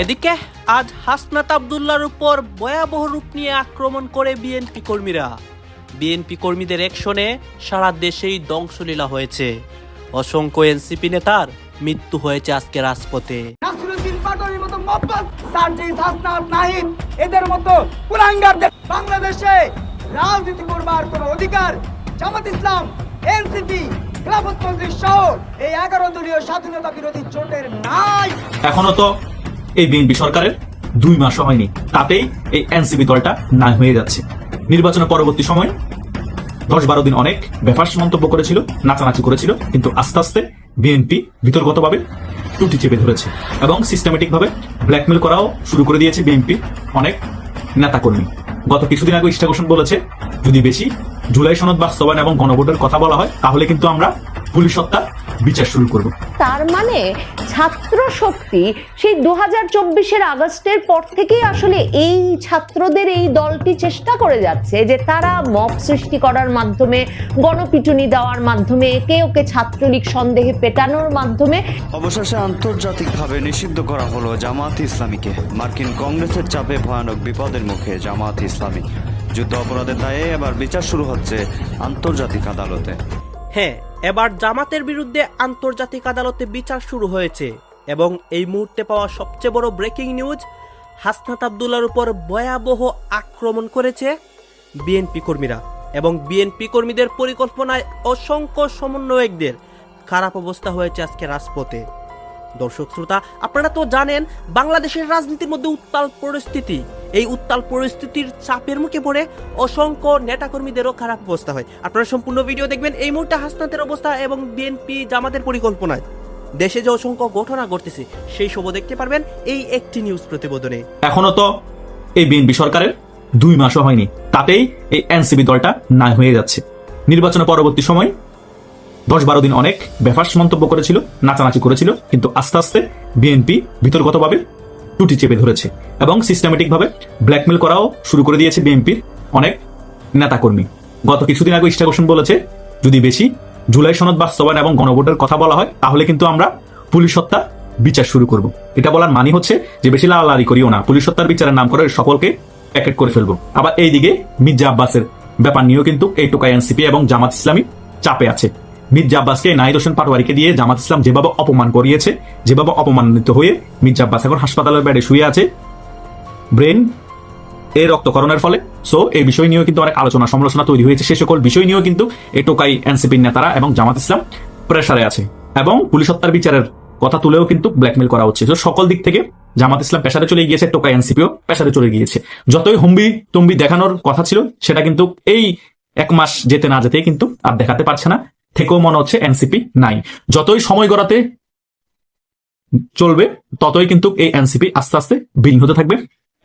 এদিকে আজ হাসনাত আব্দুল্লাহর উপর ভয়াবহ রূপ নিয়ে আক্রমণ করে বিএনপি কর্মীরা। বিএনপি কর্মীদের অ্যাকশনে সারা দেশেই ধ্বংসলীলা হয়েছে। অসংখ্য এনসিপি নেতার মৃত্যু হয়েছে আজকে রাজপথে। এদের মতো কুলাঙ্গারদের বাংলাদেশে রাজনীতি করবার কোনো অধিকার জামাত ইসলাম, এনসিপি, খেলাফত মজলিস সহ এই 11 দলীয় স্বাধীনতা বিরোধী জোটের নাই। এখনো তো এই বিএনপি সরকারের 2 মাস হয়নি, তাতেই এই এনসিপি দলটা নাই হয়ে যাচ্ছে। নির্বাচনের পরবর্তী সময় 10-12 দিন অনেক বেফাস মন্তব্য করেছিল, নাচানাচি করেছিল, কিন্তু আস্তে আস্তে বিএনপি ভিতরগতভাবে টুটি চেপে ধরেছে এবং সিস্টেমেটিক ভাবে ব্ল্যাকমেল করাও শুরু করে দিয়েছে বিএনপি অনেক নেতাকর্মী। গত কিছুদিন আগে ইস্টাক হোসেন বলেছে, যদি বেশি জুলাই সনদ বাস্তবায়ন এবং গণভোটের কথা বলা হয় তাহলে কিন্তু আমরা পুলিশ হত্যা বিচার শুরু করব। তার মানে ছাত্র শক্তি সেই 2024-এর আগস্টের পর থেকেই আসলে এই ছাত্রদের এই দলটি চেষ্টা করে যাচ্ছে যে তারা মব সৃষ্টি করার মাধ্যমে, গণপিটুনি দেওয়ার মাধ্যমে, একে ওকে ছাত্রলীগ সন্দেহে পেটানোর মাধ্যমে। অবশেষে আন্তর্জাতিকভাবে নিষিদ্ধ করা হলো জামাত ইসলামীকে। মার্কিন কংগ্রেসের চাপে ভয়ানক বিপদের মুখে জামাত ইসলামী। যুদ্ধ অপরাধের দায়ে এবার বিচার শুরু হচ্ছে আন্তর্জাতিক আদালতে। হ্যাঁ, এবার জামাতের বিরুদ্ধে আন্তর্জাতিক আদালতে বিচার শুরু হয়েছে এবং এই মুহূর্তে পাওয়া সবচেয়ে বড় ব্রেকিং নিউজ, হাসনাত আব্দুল্লাহর উপর ভয়াবহ আক্রমণ করেছে বিএনপি কর্মীরা এবং বিএনপি কর্মীদের পরিকল্পনায় অসংখ্য সমন্বয়কদের খারাপ অবস্থা হয়েছে আজকে রাজপথে। দর্শক শ্রোতা, আপনারা তো জানেন বাংলাদেশের রাজনীতির মধ্যে উত্তাল পরিস্থিতি। এই উত্তাল পরিস্থিতির চাপের মুখে পড়ে অসংখ্য নেতাকর্মীদেরও খারাপ অবস্থা হয়। আপনারা সম্পূর্ণ ভিডিও দেখবেন। এই মুহূর্তে হাসনাতের অবস্থা এবং বিএনপি জামাতের পরিকল্পনায় দেশে যে অসংখ্য ঘটনা ঘটতেছে সেই সব দেখতে পারবেন এই একটি নিউজ প্রতিবেদনে। এখনো তো এই বিএনপি সরকারের 2 মাসও হয়নি, তাতেই এই এনসিপি দলটা নাই হয়ে যাচ্ছে। নির্বাচনের পরবর্তী সময় 10-12 দিন অনেক বেফাস মন্তব্য করেছিল, নাচানাচি করেছিল, কিন্তু আস্তে আস্তে বিএনপি ভিতরগতভাবে টুটি চেপে ধরেছে এবং সিস্টেমেটিক ভাবে ব্ল্যাকমেল করাও শুরু করে দিয়েছে বিএনপির অনেক নেতাকর্মী। গত কিছুদিন আগে ইস্টাক হোসেন বলেছে, যদি বেশি জুলাই সনদ বাস্তবায়ন এবং গণভোটের কথা বলা হয় তাহলে কিন্তু আমরা পুলিশ হত্যা বিচার শুরু করব। এটা বলার মানে হচ্ছে যে বেশি লালারি করিও না, পুলিশ হত্যার বিচারের নাম করে সকলকে প্যাকেট করে ফেলবো। আবার এইদিকে মির্জা আব্বাসের ব্যাপার নিয়েও কিন্তু এই টোকাই এনসিপি এবং জামাত ইসলামী চাপে আছে। মির্জা আব্বাসকে নাহিদ হোসেন পাটোয়ারিকে দিয়ে জামাত ইসলাম যেভাবে অপমান করিয়েছে, যেভাবে অপমানিত হয়ে মির্জা আব্বাস এখন হাসপাতালের বেডে শুয়ে আছে ব্রেন এর রক্তক্ষরণের ফলে। সো এই বিষয় নিয়েও কিন্তু অনেক আলোচনা সমালোচনা তৈরি হয়েছে। সে সকল বিষয় নিয়েও কিন্তু এই টোকাই এনসিপির নেতারা এবং জামাত ইসলাম প্রেসারে আছে এবং পুলিশ হত্যার বিচারের কথা তুলেও কিন্তু ব্ল্যাকমেল করা হচ্ছে। সকল দিক থেকে জামাত ইসলাম পেশারে চলে গিয়েছে, টোকাই এনসিপিও পেশারে চলে গিয়েছে। যতই হুম্বি তুম্বি দেখানোর কথা ছিল সেটা কিন্তু এই 1 মাস যেতে না যেতে কিন্তু আর দেখাতে পারছে না, থেকেও মনে হচ্ছে এনসিপি নাই। যতই সময় গড়াতে চলবে ততই কিন্তু এই এনসিপি আস্তে আস্তে বিলীন হতে থাকবে।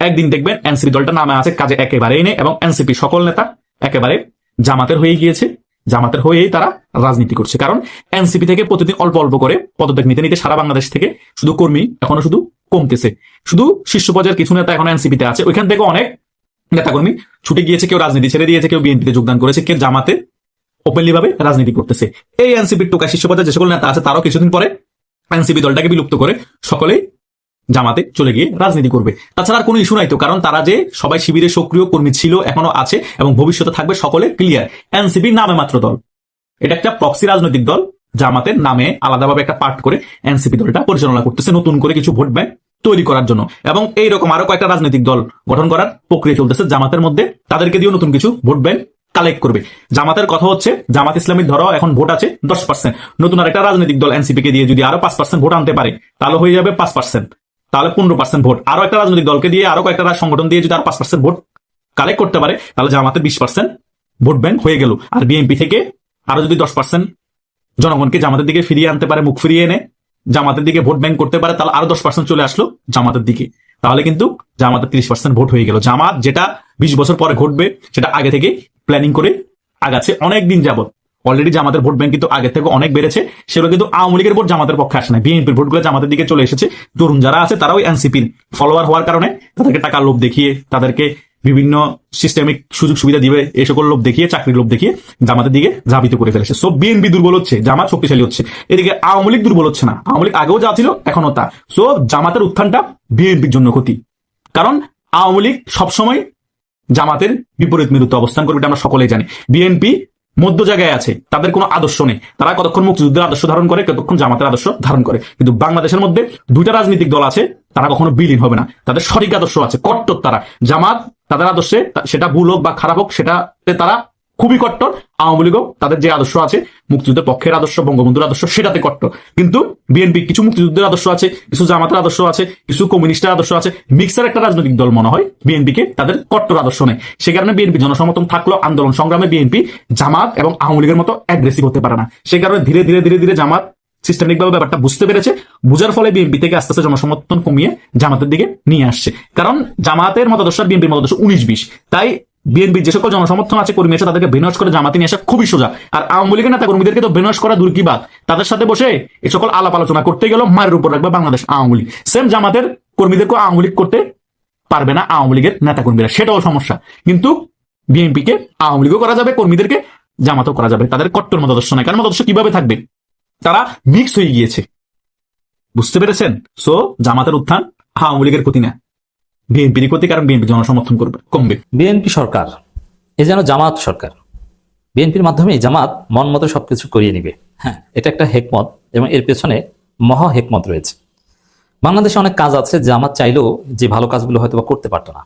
একদিন দেখবেন এনসিপি দলটা নামে আছে কাজে একেবারেই নেই এবং এনসিপি সকল নেতা একেবারে জামাতের হয়ে গিয়েছে, জামাতের হয়েই তারা রাজনীতি করছে। কারণ এনসিপি থেকে প্রতিদিন অল্প অল্প করে পদত্যাগ নিতে নিতে সারা বাংলাদেশ থেকে শুধু কর্মী এখনো শুধু কমতেছে। শুধু শীর্ষ পর্যায়ের কিছু নেতা এখন এনসিপিতে আছে, ওইখান থেকে অনেক নেতাকর্মী ছুটে গিয়েছে, কেউ রাজনীতি ছেড়ে দিয়েছে, কেউ বিএনপিতে যোগদান করেছে, কেউ জামাতে ওপেনলি ভাবে রাজনীতি করতেছে। এই এনসিপির টোকা শীর্ষ পর্যায়ে যে সকল নেতা আছে তারাও কিছুদিন পরে এনসিপি দলটাকে বিলুপ্ত করে সকলেই জামাতে চলে গিয়ে রাজনীতি করবে। তাছাড়া আর কোনো ইস্যু নাই তো, কারণ তারা যে সবাই শিবিরের সক্রিয় কর্মী ছিল, এখনো আছে এবং ভবিষ্যতে থাকবে, সকলে ক্লিয়ার। এনসিপি নামে মাত্র দল, এটা একটা প্রক্সি রাজনৈতিক দল। জামাতের নামে আলাদাভাবে একটা পার্ট করে এনসিপি দলটা পরিচালনা করতেছে নতুন করে কিছু ভোট ব্যাংক তৈরি করার জন্য এবং এইরকম আরো কয়েকটা রাজনৈতিক দল গঠন করার প্রক্রিয়া চলতেছে জামাতের মধ্যে। তাদেরকে দিয়েও নতুন কিছু ভোট ব্যাংক কালেক্ট করবে। জামাতের কথা হচ্ছে জামাত ইসলামীর ধরো এখন ভোট আছে 10%, নতুন আরেকটা রাজনৈতিক দল এনসিপি কে দিয়ে যদি আরো 5% ভোট আনতে পারে তাহলে হয়ে যাবে 5%, তাহলে 15% ভোট। আরো একটা রাজনৈতিক দলকে দিয়ে, আরো কয়েকটা সংগঠন দিয়ে যদি আরো 5% ভোট কালেক্ট করতে পারে তাহলে জামাতের 20% ভোট ব্যাংক হয়ে গেল। আর বিএনপি থেকে আরো যদি 10% জনগণকে জামাতের দিকে ফিরিয়ে আনতে পারে, মুখ ফিরিয়ে এনে জামাতের দিকে ভোট ব্যাংক করতে পারে, তাহলে আরো 10% চলে আসলো জামাতের দিকে, তাহলে কিন্তু জামাতের 30% ভোট হয়ে গেল। জামাত যেটা 20 বছর পরে ঘটবে সেটা আগে থেকে প্ল্যানিং করে আগাচ্ছে অনেক দিন যাবত। অলরেডি জামাতের ভোট ব্যাংক কিন্তু আগে থেকে অনেক বেড়েছে, সেগুলো কিন্তু আওয়ামী লীগের ভোট জামাতের পক্ষে আসে না, বিএনপির ভোটগুলো জামাতের দিকে চলে এসেছে। তরুণ যারা আছে তারাও এনসিপির ফলোয়ার হওয়ার কারণে তাদেরকে টাকা লোভ দেখিয়ে, তাদেরকে বিভিন্ন সিস্টেমিক সুযোগ সুবিধা দিবে এই সকল লোভ দেখিয়ে, চাকরির লোভ দেখিয়ে জামাতের দিকে ধাবিত করে ফেলেছে। সো বিএনপি দুর্বল হচ্ছে, জামাত শক্তিশালী হচ্ছে। এদিকে আওয়ামী লীগ দুর্বল হচ্ছে না, আওয়ামী লীগ আগেও যা ছিল এখনো তা। সো জামাতের উত্থানটা বিএনপির জন্য ক্ষতি, কারণ আওয়ামী লীগ সবসময় জামাতের বিপরীত মেরুতে অবস্থান করবে, এটা আমরা সকলেই জানি। বিএনপি মধ্য জায়গায় আছে, তাদের কোনো আদর্শ নেই। তারা কতক্ষণ মুক্তিযুদ্ধের আদর্শ ধারণ করে, কতক্ষণ জামাতের আদর্শ ধারণ করে। কিন্তু বাংলাদেশের মধ্যে দুইটা রাজনৈতিক দল আছে, তারা কখনো বিলীন হবে না। তাদের সঠিক আদর্শ আছে, কট্টর তারা। জামাত তাদের আদর্শে, সেটা ভুল হোক বা খারাপ হোক, সেটাতে তারা খুবই কট্টর। আওয়ামী লীগও তাদের যে আদর্শ আছে, মুক্তিযুদ্ধের পক্ষের আদর্শ, বঙ্গবন্ধুর আদর্শ, সেটাতে কট্টর। কিন্তু বিএনপি কিছু মুক্তিযুদ্ধের আদর্শ আছে, কিছু জামাতের আদর্শ আছে, কিছু কমিউনিস্টের আদর্শ আছে। মিক্সার একটা রাজনৈতিক দল মনে হয় বিএনপিকে, তাদের কট্টর আদর্শ নেই। সে কারণে বিএনপি জনসমর্থন থাকলেও আন্দোলন সংগ্রামে বিএনপি জামাত এবং আওয়ামী লীগের মতো অ্যাগ্রেসিভ হতে পারে না। সে কারণে ধীরে ধীরে ধীরে ধীরে জামাত সিস্টেমিক ভাবে ব্যাপারটা বুঝতে পেরেছে। বুঝার ফলে বিএনপি থেকে আস্তে আস্তে জনসমর্থন কমিয়ে জামাতের দিকে নিয়ে আসছে। কারণ জামাতের মতাদর্শ আর বিএনপির মতাদর্শ 19-20। তাই বিএনপির যে সকল জনসমর্থন আছে, কর্মী আছে, তাদেরকে বেনস করে জামাতে নিয়ে আসা খুবই সোজা। আর আওয়ামী লীগের নেতা কর্মীদেরকে তো বেনস করা দূর কি বাদ, তাদের সাথে বসে এই সকল আলাপ আলোচনা করতে গেল মায়ের উপর রাখবে বাংলাদেশ আওয়ামী লীগ। সেম জামাতের কর্মীদেরকে আওয়ামী লীগ করতে পারবে না আওয়ামী লীগের নেতা কর্মীরা, সেটাও সমস্যা। কিন্তু বিএনপিকে আওয়ামী লীগও করা যাবে, কর্মীদেরকে জামাতও করা যাবে। তাদের কট্টর মতাদর্শ নাই। কারণ মতাদর্শ কিভাবে থাকবে, তারা মিক্স হয়ে গিয়েছে। বুঝতে পেরেছেন? সো জামাতের উত্থান আওয়ামী লীগের ক্ষতি না, বিএনপির ক্ষতি, কারণ বিএনপি জনসমর্থন করবে, কমবে। বিএনপি সরকার এ যেন জামাত সরকার, বিএনপির মাধ্যমে জামাত মন মতো সবকিছু করিয়ে নিবে। হ্যাঁ, এটা একটা হেকমত এবং এর পেছনে মহা হেকমত রয়েছে। বাংলাদেশে অনেক কাজ আছে জামাত চাইলেও যে ভালো কাজগুলো হয়তো বা করতে পারতো না।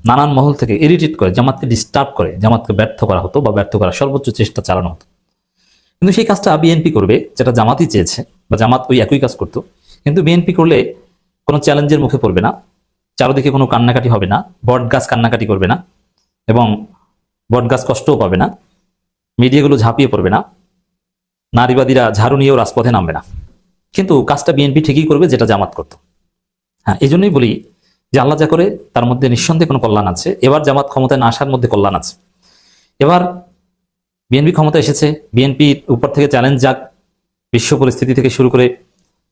নানান মহল থেকে ইরিটেট করে, জামাতকে ডিস্টার্ব করে, জামাতকে ব্যর্থ করা হতো বা ব্যর্থ করার সর্বোচ্চ চেষ্টা চালানো হতো। কিন্তু সেই কাজটা বিএনপি করবে, যেটা জামাতই চেয়েছে, বা জামাত ওই একই কাজ করতো। কিন্তু বিএনপি করলে কোনো চ্যালেঞ্জের মুখে পড়বে না, চারদিকে কোনো কান্নাকাটি হবে না, বট গাছ কান্নাকাটি করবে না এবং বট গাছ কষ্টও পাবে না, মিডিয়াগুলো ঝাঁপিয়ে পড়বে না, নারীবাদীরা ঝাড়ু নিয়েও রাজপথে নামবে না। কিন্তু কাজটা বিএনপি ঠিকই করবে, যেটা জামাত করতো। হ্যাঁ, এই জন্যই বলি যে আল্লাহ যা করে তার মধ্যে নিঃসন্দেহে কোনো কল্যাণ আছে। এবার জামাত ক্ষমতায় না আসার মধ্যে কল্যাণ আছে। এবার বিএনপি ক্ষমতা এসেছে, বিএনপির উপর থেকে চ্যালেঞ্জ যাক, বিশ্ব পরিস্থিতি থেকে শুরু করে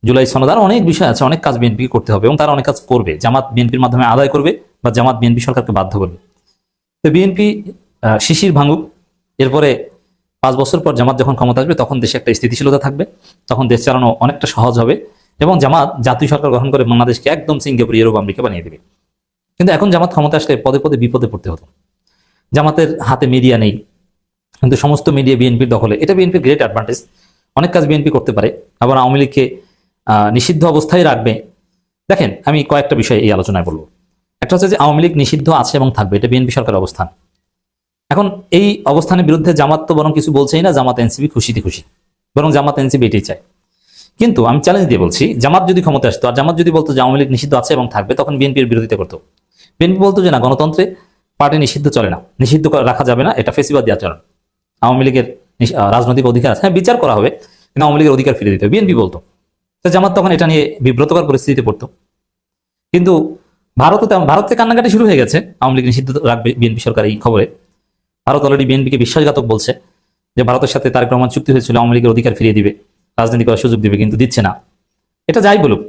জুলাই সনদ, আর অনেক বিষয় আছে, অনেক কাজ বিএনপি করতে হবে এবং তারা অনেক কাজ করবে। জামাত বিএনপির মাধ্যমে আদায় করবে বা জামাত বিএনপি সরকারকে বাধ্য করবে। তো বিএনপি শিশির ভাঙুক, এরপরে 5 বছর পর জামাত যখন ক্ষমতা আসবে তখন দেশে একটা স্থিতিশীলতা থাকবে, তখন দেশ চালানো অনেকটা সহজ হবে এবং জামাত জাতীয় সরকার গঠন করে বাংলাদেশকে একদম সিঙ্গাপুর, ইউরোপ, আমেরিকা বানিয়ে দেবে। কিন্তু এখন জামাত ক্ষমতা আসলে পদে পদে বিপদে পড়তে হতো। জামাতের হাতে মিডিয়া নেই, কিন্তু সমস্ত মিডিয়া বিএনপির দখলে। এটা বিএনপির গ্রেট অ্যাডভান্টেজ। অনেক কাজ বিএনপি করতে পারে, আবার আওয়ামী লীগকে নিষিদ্ধ অবস্থায় রাখবে। দেখেন, আমি কয়েকটা বিষয় এই আলোচনায় বলবো। একটা হচ্ছে যে আওয়ামী লীগ নিষিদ্ধ আছে এবং থাকবে, এটা বিএনপি সরকারের অবস্থান। এখন এই অবস্থানের বিরুদ্ধে জামাত তো বরং কিছু বলছেই না, জামাত এনসিপি খুশিতে খুশি, বরং জামাত এনসিপি এটাই চায়। কিন্তু আমি চ্যালেঞ্জ দিয়ে বলছি, জামাত যদি ক্ষমতা আসতো আর জামাত যদি বলতো যে আওয়ামী লীগ নিষিদ্ধ আছে এবং থাকবে, তখন বিএনপির বিরোধিতা করতো। বিএনপি বলতো যে না, গণতন্ত্রে পার্টি নিষিদ্ধ চলে না, নিষিদ্ধ রাখা যাবে না, এটা ফেসিবাদী আচরণ, আওয়ামী লীগের রাজনৈতিক অধিকার আছে, হ্যাঁ বিচার করা হবে, কিন্তু আওয়ামী লীগের অধিকার ফিরে দিতে হবে, বিএনপি বলতো। তো জামাত তখন এটা নিয়ে বিব্রতকর পরিস্থিতিতে পড়তো। কিন্তু ভারতে কান্নাকাটি শুরু হয়ে গেছে আওয়ামী লীগ নিষিদ্ধ রাখবে বিএনপি সরকার এই খবরে। ভারত অলরেডি বিএনপিকে বিশ্বাসঘাতক বলছে যে ভারতের সাথে তারেক রহমান চুক্তি হয়েছিল আওয়ামী লীগের অধিকার ফিরিয়ে দিবে, রাজনীতি করার সুযোগ দিবে, কিন্তু দিচ্ছে না। এটা যাই বলুক,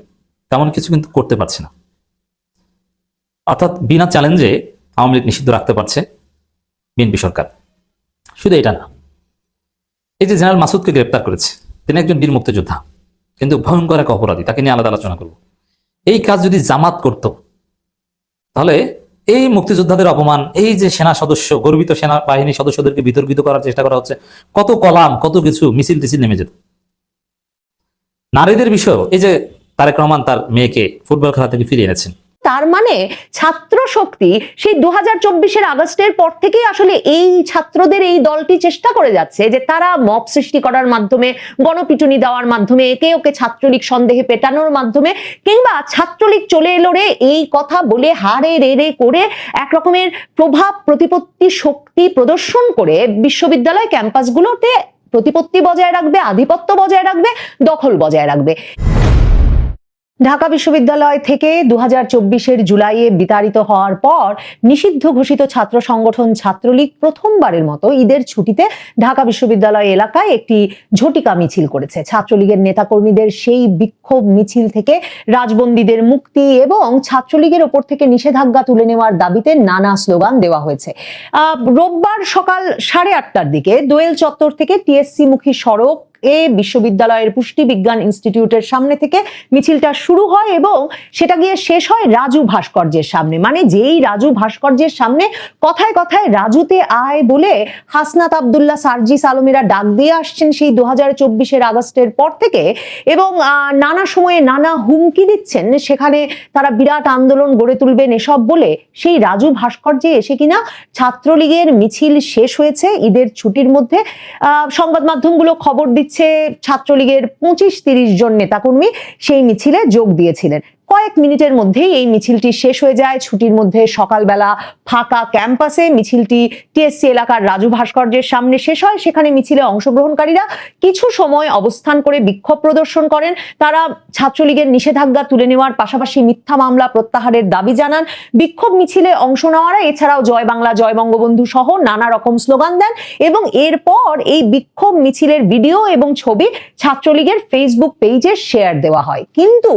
তেমন কিছু কিন্তু করতে পারছে না। অর্থাৎ বিনা চ্যালেঞ্জে আওয়ামী লীগ নিষিদ্ধ রাখতে পারছে বিএনপি সরকার। শুধু এটা না, এই যে জেনারেল মাসুদকে গ্রেপ্তার করেছে, তিনি একজন বীর মুক্তিযোদ্ধা, কিন্তু ভয়ঙ্কর এক অপরাধী, তাকে নিয়ে আলাদা আলোচনা করব। এই কাজ যদি জামাত করত, তাহলে এই মুক্তিযোদ্ধাদের অপমান, এই যে সেনা সদস্য, গর্বিত সেনা বাহিনী সদস্যদেরকে বিতর্কিত করার চেষ্টা করা হচ্ছে, কত কলাম, কত কিছু মিছিল টিছিল নেমে যেত। নারীদের বিষয়, এই যে তারেক রহমান তার মেয়েকে ফুটবল খেলা থেকে ফিরিয়ে এনেছেন, তার মানে ছাত্র শক্তি সেই 2024-এর আগস্টের পর থেকেই আসলে এই ছাত্রদের এই দলটি চেষ্টা করে যাচ্ছে যে তারা মব সৃষ্টি করার মাধ্যমে, গণপিটুনি দেওয়ার মাধ্যমে, একে ওকে ছাত্রলীগ সন্দেহে পেটানোর মাধ্যমে, কিংবা ছাত্রলীগ চলে এলো রে এই কথা বলে হারে রে রে করে এক রকমের প্রভাব প্রতিপত্তি শক্তি প্রদর্শন করে বিশ্ববিদ্যালয় ক্যাম্পাসগুলোতে প্রতিপত্তি বজায় রাখবে, আধিপত্য বজায় রাখবে, দখল বজায় রাখবে। ঢাকা বিশ্ববিদ্যালয় থেকে 2024-এর জুলাইয়ে বিতাড়িত হওয়ার পর নিষিদ্ধ ঘোষিত ছাত্র সংগঠন ছাত্রলীগ প্রথমবারের মতো ঈদের ছুটিতে ঢাকা বিশ্ববিদ্যালয় এলাকায় একটি ঝটিকা মিছিল করেছে। ছাত্রলীগের নেতাকর্মীদের সেই বিক্ষোভ মিছিল থেকে রাজবন্দীদের মুক্তি এবং ছাত্রলীগের ওপর থেকে নিষেধাজ্ঞা তুলে নেওয়ার দাবিতে নানা স্লোগান দেওয়া হয়েছে। রোববার সকাল 8:30টার দিকে দোয়েল চত্বর থেকে টিএসসি মুখী সড়ক বিশ্ববিদ্যালয়ের পুষ্টি বিজ্ঞান ইনস্টিটিউটের সামনে থেকে মিছিলটা শুরু হয় এবং সেটা গিয়ে শেষ হয় রাজু ভাস্কর্যের সামনে। মানে যেই রাজু ভাস্কর্যের সামনে কথায় কথায় রাজুতে আয় বলে হাসনাত আব্দুল্লাহ, সার্জিস আলমেরা ডাক দিয়ে আসছেন সেই 2024-এর আগস্টের পর থেকে এবং নানা সময়ে নানা হুমকি দিচ্ছেন সেখানে তারা বিরাট আন্দোলন গড়ে তুলবেন এসব বলে সেই রাজু ভাস্কর্যে এসে কিনা ছাত্রলীগের মিছিল শেষ হয়েছে ঈদের ছুটির মধ্যে। সংবাদ মাধ্যমগুলো খবর দিচ্ছে ছাত্রলীগের 25-30 জন নেতাকর্মী সেই মিছিলে যোগ দিয়েছিলেন। কয়েক মিনিটের মধ্যেই এই মিছিলটি শেষ হয়ে যায়। ছুটির মধ্যে সকালবেলা ফাঁকা ক্যাম্পাসে মিছিলটি টিএসসি এলাকার রাজু ভাস্কর্যের সামনে শেষ হয়। সেখানে মিছিলে অংশগ্রহণকারীরা কিছু সময় অবস্থান করে বিক্ষোভ প্রদর্শন করেন। তারা ছাত্রলীগের নিষেধাজ্ঞা তুলে নেওয়ার পাশাপাশি মিথ্যা মামলা প্রত্যাহারের দাবি জানান। বিক্ষোভ মিছিলে অংশ নেওয়ারা এছাড়াও জয় বাংলা, জয় বঙ্গবন্ধু সহ নানা রকম স্লোগান দেন এবং এরপর এই বিক্ষোভ মিছিলের ভিডিও এবং ছবি ছাত্রলীগের ফেসবুক পেজে শেয়ার দেওয়া হয়। কিন্তু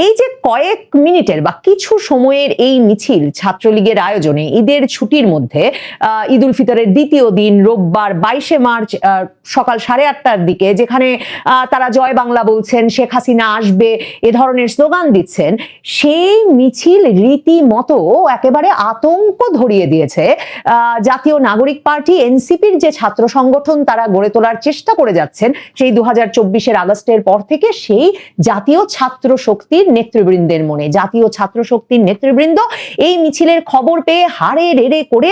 এই যে কয়েক মিনিটের বা কিছু সময়ের এই মিছিল ছাত্রলীগের আয়োজনে ঈদের ছুটির মধ্যে ঈদ উল ফিতরের দ্বিতীয় দিন রোববার 22শে মার্চ সকাল 8:30টার দিকে যেখানে তারা জয় বাংলা বলছেন, শেখ হাসিনা আসবে এ ধরনের স্লোগান দিচ্ছেন, সেই মিছিল রীতিমতো একেবারে আতঙ্ক ধরিয়ে দিয়েছে জাতীয় নাগরিক পার্টি এনসিপির যে ছাত্র সংগঠন তারা গড়ে তোলার চেষ্টা করে যাচ্ছেন সেই 2024-এর আগস্টের পর থেকে সেই জাতীয় ছাত্র শক্তির নেতৃবৃন্দের মনে। জাতীয় ছাত্র শক্তির নেতৃবৃন্দ এই মিছিলের খবর পেয়ে হাড়ে রেড়ে করে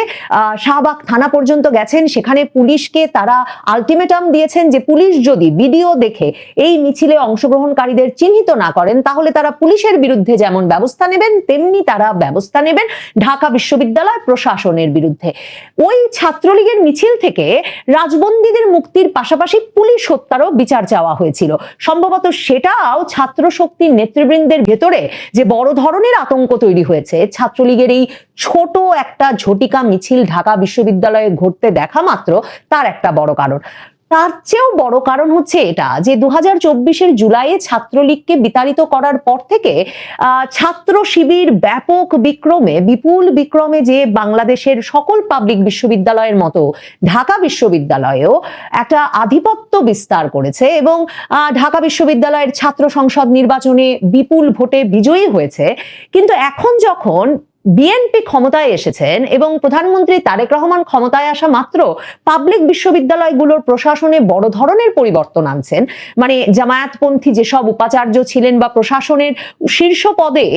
শাহবাগ থানা পর্যন্ত গেছেন। সেখানে পুলিশকে তারা আলটিমেটাম দিয়েছেন যে পুলিশ যদি ভিডিও দেখে এই মিছিলে অংশগ্রহণকারীদের চিহ্নিত না করেন তাহলে তারা পুলিশের বিরুদ্ধে যেমন ব্যবস্থা নেবেন তেমনি তারা ব্যবস্থা নেবেন ঢাকা বিশ্ববিদ্যালয় প্রশাসনের বিরুদ্ধে। ওই ছাত্রলীগের মিছিল থেকে রাজবন্দীদের মুক্তির পাশাপাশি পুলিশ হত্যারও বিচার চাওয়া হয়েছিল। সম্ভবত সেটাও ছাত্র শক্তির নেতৃবৃন্দের ভেতরে যে বড় ধরনের আতঙ্ক তৈরি হয়েছে ছাত্রলীগের এই ছোট একটা ঝটিকা মিছিল ঢাকা বিশ্ববিদ্যালয়ে ঘটতে দেখা মাত্র তার একটা বড় কারণ। তার চেয়েও বড় কারণ হচ্ছে এটা যে 2024-এর জুলাইয়ে ছাত্রলীগকে বিতাড়িত করার পর থেকে ছাত্র শিবির ব্যাপক বিপুল বিক্রমে যে বাংলাদেশের সকল পাবলিক বিশ্ববিদ্যালয়ের মতো ঢাকা বিশ্ববিদ্যালয়েও একটা আধিপত্য বিস্তার করেছে এবং ঢাকা বিশ্ববিদ্যালয়ের ছাত্র সংসদ নির্বাচনে বিপুল ভোটে বিজয়ী হয়েছে। কিন্তু এখন যখন বিএনপি ক্ষমতায় এসেছেন এবং প্রধানমন্ত্রী তারেক রহমান ক্ষমতায় আসা মাত্র পাবলিক বিশ্ববিদ্যালয়গুলোর প্রশাসনে বড় ধরনের পরিবর্তন আনছেন, মানে জামায়াতপন্থী যেসব উপাচার্য ছিলেন বা প্রশাসনের শীর্ষ পদে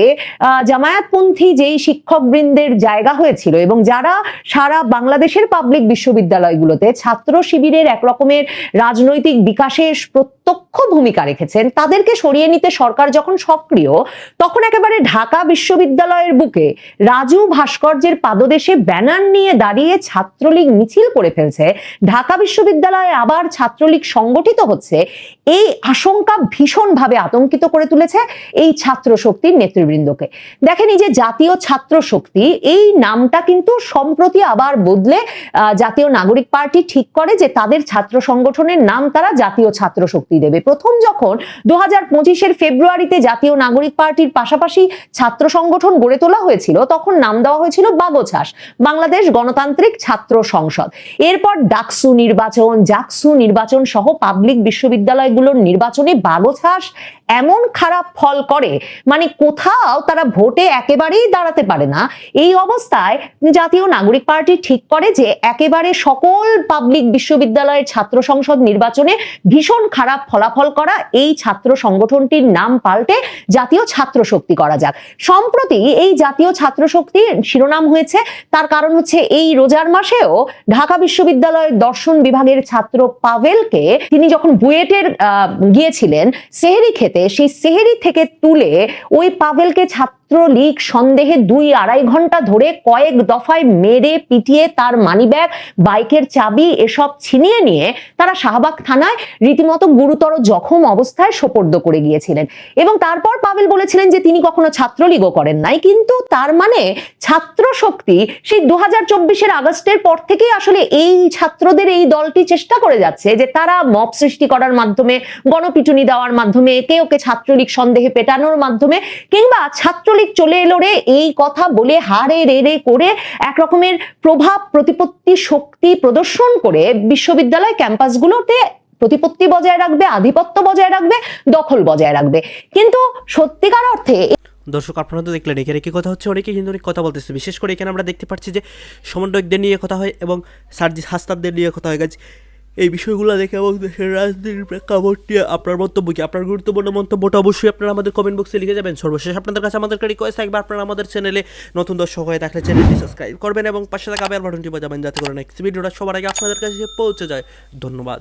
জামায়াতপন্থী যেই শিক্ষকবৃন্দের জায়গা হয়েছিল এবং যারা সারা বাংলাদেশের পাবলিক বিশ্ববিদ্যালয়গুলোতে ছাত্র শিবিরের এক রকমের রাজনৈতিক বিকাশে প্রত্যক্ষ ভূমিকা রেখেছেন, তাদেরকে সরিয়ে নিতে সরকার যখন সক্রিয় তখন একেবারে ঢাকা বিশ্ববিদ্যালয়ের বুকে রাজু ভাস্কর্যের পাদদেশে ব্যানার নিয়ে দাঁড়িয়ে ছাত্রলীগ মিছিল করে ফেলছে, ঢাকা বিশ্ববিদ্যালয়ে আবার ছাত্রলীগ সংগঠিত হচ্ছে, এই আশঙ্কা ভীষণভাবে আতঙ্কিত করে তুলেছে এই ছাত্র শক্তির নেতৃবৃন্দকে। দেখেন, এই যে জাতীয় ছাত্র শক্তি এই নামটা কিন্তু সম্প্রতি আবার বদলে জাতীয় নাগরিক পার্টি ঠিক করে যে তাদের ছাত্র সংগঠনের নাম তারা জাতীয় ছাত্র শক্তি দেবে। প্রথম যখন 2025-এর ফেব্রুয়ারিতে জাতীয় নাগরিক পার্টির পাশাপাশি ছাত্র সংগঠন গড়ে তোলা হয়েছিল তখন নাম দেওয়া হয়েছিল বাগছাস, বাংলাদেশ গণতান্ত্রিক ছাত্র সংসদ। এরপর ডাকসু নির্বাচন, জাকসু নির্বাচন সহ পাবলিক বিশ্ববিদ্যালয়গুলোর নির্বাচনে বাগছাস এমন খারাপ ফল করে মানে কোথাও তারা ভোটে একেবারেই দাঁড়াতে পারে না। এই অবস্থায় জাতীয় নাগরিক পার্টি ঠিক করে যে একেবারে সকল পাবলিক বিশ্ববিদ্যালয়ের ছাত্র সংসদ নির্বাচনে ভীষণ খারাপ ফলাফল করা এই ছাত্র সংগঠনটির নাম পাল্টে জাতীয় ছাত্র শক্তি করা যাক। সম্প্রতি এই জাতীয় ছাত্র শক্তির শিরোনাম হয়েছে, তার কারণ হচ্ছে এই রোজার মাসেও ঢাকা বিশ্ববিদ্যালয়ের দর্শন বিভাগের ছাত্র পাভেলকে তিনি যখন বুয়েটের গিয়েছিলেন সেহেরি খেতে, সেই সেহেরি থেকে তুলে ওই পাভেলকে ছাত্র ছাত্রলীগ সন্দেহে 2-2.5 ঘন্টা ধরে কয়েক দফায় মেরে পিটিয়ে তার মানিব্যাগ, বাইকের চাবি এসব ছিনিয়ে নিয়ে তারা শাহবাগ থানায় রীতিমতো গুরুতর জখম অবস্থায় সোপর্দ করে গিয়েছিলেন। এবং তারপর পাভেল বলেছিলেন যে তিনি কখনো ছাত্রলীগও করেন নাই, কিন্তু তার মানে ছাত্র শক্তি সেই 2024-এর আগস্টের পর থেকেই আসলে এই ছাত্রদের এই দলটি চেষ্টা করে যাচ্ছে যে তারা মব সৃষ্টি করার মাধ্যমে, গণপিটুনি দেওয়ার মাধ্যমে, ওকে ছাত্রলীগ সন্দেহে পেটানোর মাধ্যমে, কিংবা ছাত্রলীগ চলে এলো রে এই কথা বলে হারে রে করে এক রকমের প্রভাব প্রতিপত্তি শক্তি প্রদর্শন করে বিশ্ববিদ্যালয় ক্যাম্পাসগুলোতে প্রতিপত্তি বজায় রাখবে, আধিপত্য বজায় রাখবে, দখল বজায় রাখবে। কিন্তু সত্যিকার অর্থে দর্শক, আপনারা তো দেখলেন এখানে কি কথা হচ্ছে, অনেকে কিন্তু অনেক কথা বলতেছে। বিশেষ করে এখানে আমরা দেখতে পাচ্ছি যে সমন্বয়কদের নিয়ে কথা হয় এবং সার্জিস হাসনাতদের নিয়ে কথা হয়। গেছে এই বিষয়গুলো দেখে এবং দেশের রাজনীতির প্রেক্ষাপট নিয়ে আপনার মন্তব্য কি? আপনার গুরুত্বপূর্ণ মন্তব্যটা অবশ্যই আপনারা আমাদের কমেন্ট বক্সে লিখে যাবেন। সর্বশেষ আপনাদের কাছে আমাদের রিকোয়েস্ট থাকবে, আপনারা আমাদের চ্যানেলে নতুন দর্শক হয়ে থাকলে চ্যানেলটি সাবস্ক্রাইব করবেন এবং পাশে থাকা বেল বাটনটি বাজাবেন যাতে করে নেক্সট ভিডিওটা সবার আগে আপনাদের কাছে পৌঁছে যায়। ধন্যবাদ।